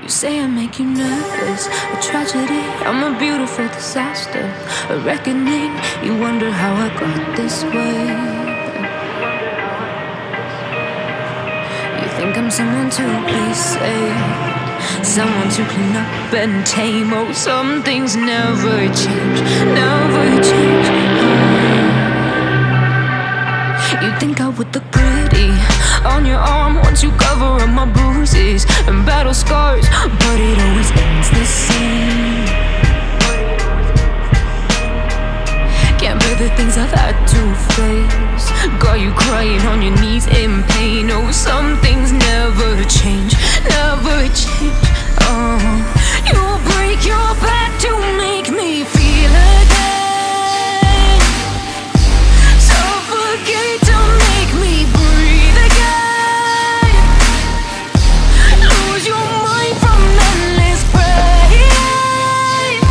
You say I make you nervous, a tragedy, I'm a beautiful disaster, a reckoning. You wonder how I got this way. You think I'm someone to be saved, someone to clean up and tame. Oh, some things never change, never change. You think I would look pretty on your arm once you cover up my bruises and battle scars, but it always ends the same. Can't bear the things I've had to face, got you crying on your knees in pain. Oh, some things never change, never change. Oh, you break your back to make me feel again, suffocate to make me breathe again, lose your mind from endless pain.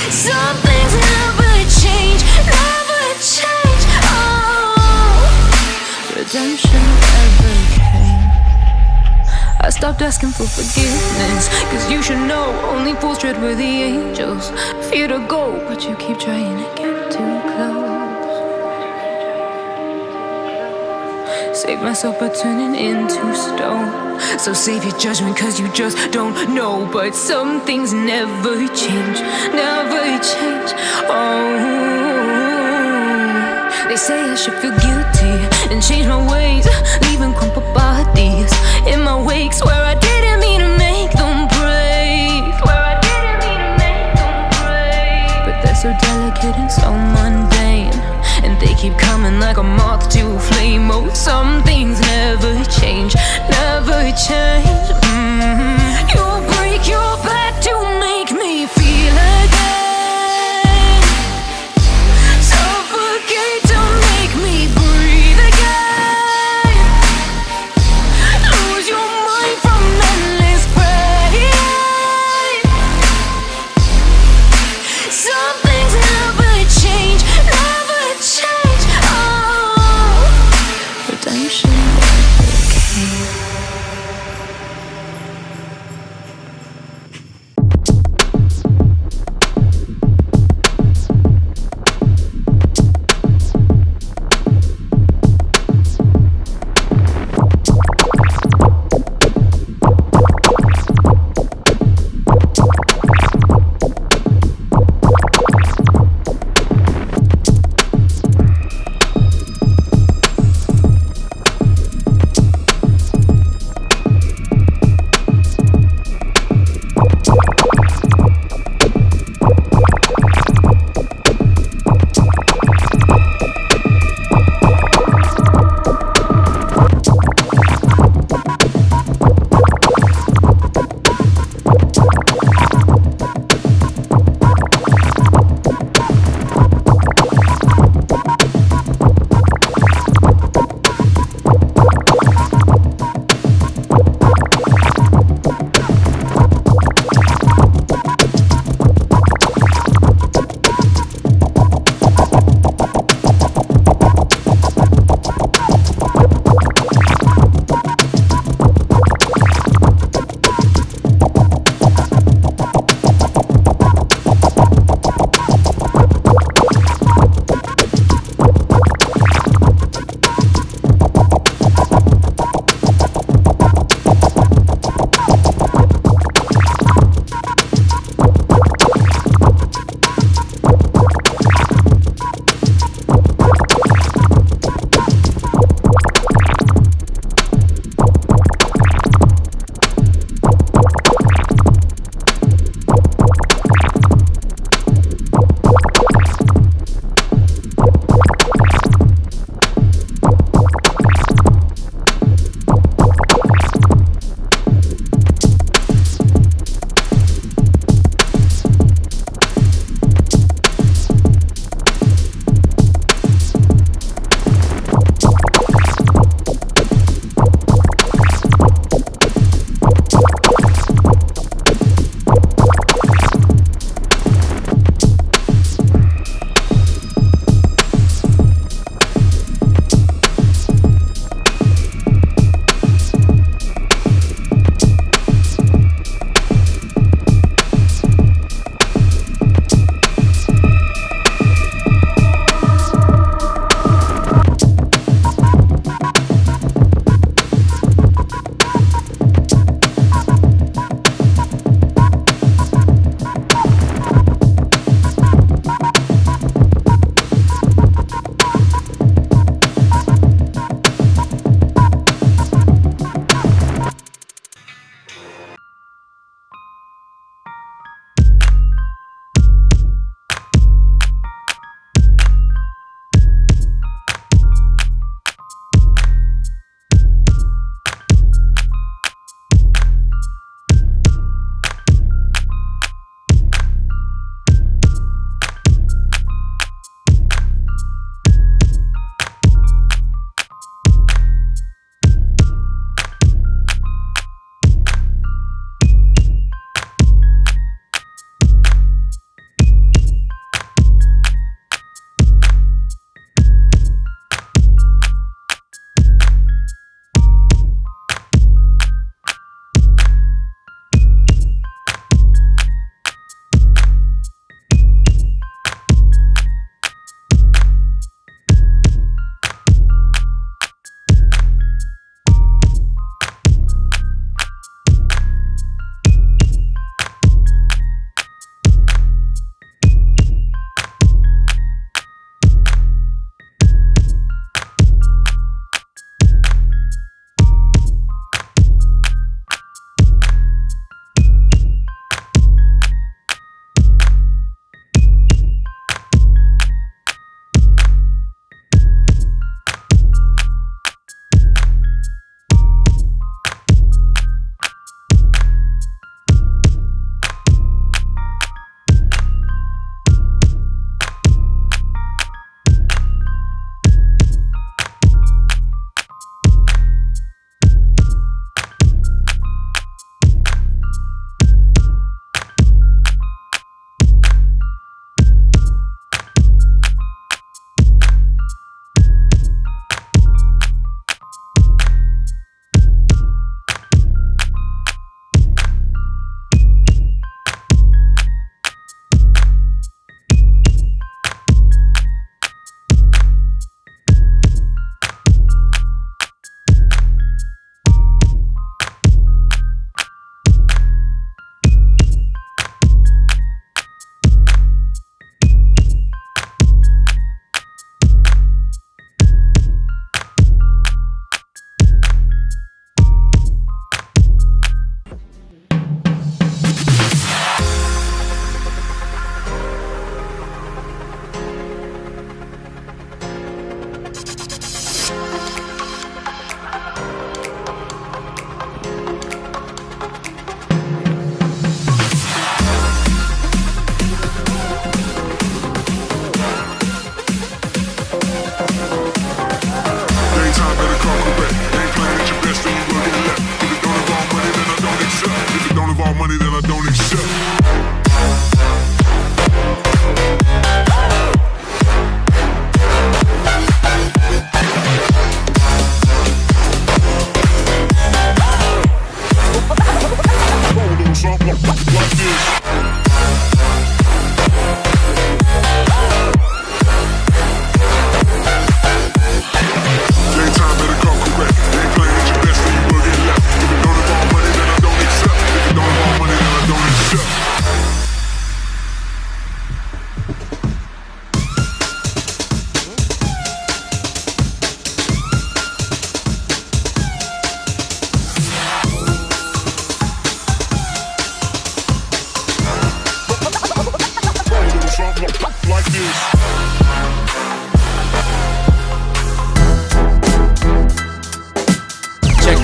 Some things never change, never change. Oh, redemption never came. I stopped asking for forgiveness, cause you should know only fools tread where the angels fear to go, but you keep trying to get too close. Save myself by turning into stone, so save your judgment cause you just don't know. But some things never change, never change. Oh, they say I should feel guilty and change my ways, leaving crumpled bodies in my wake. Swear I didn't mean to make them break, swear I didn't mean to make them break. But they're so delicate and so mundane, and they keep coming like a moth to a flame. Oh, some things never change, never change. You break your back to make me feel again, suffocate to make me breathe again, lose your mind from endless pain. Some things never change, never change. Oh, redemption never came.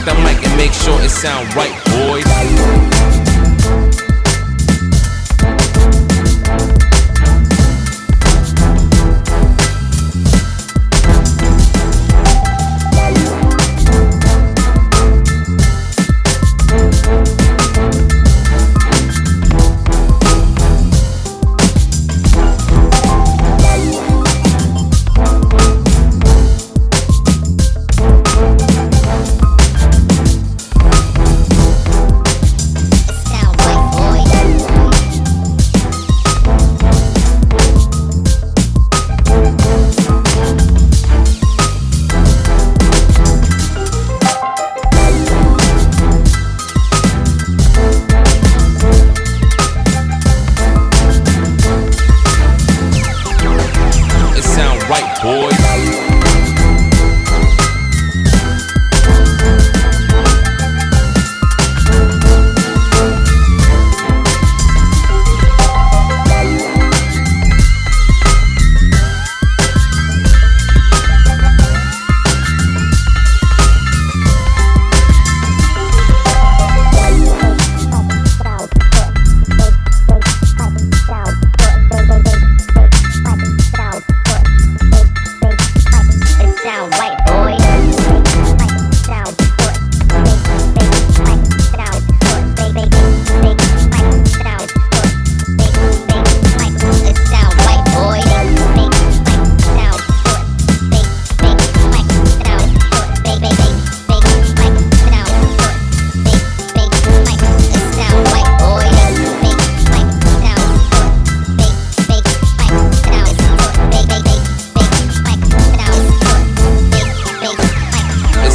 the mic and make sure it sound right, boys.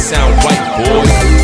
Sound right, boys.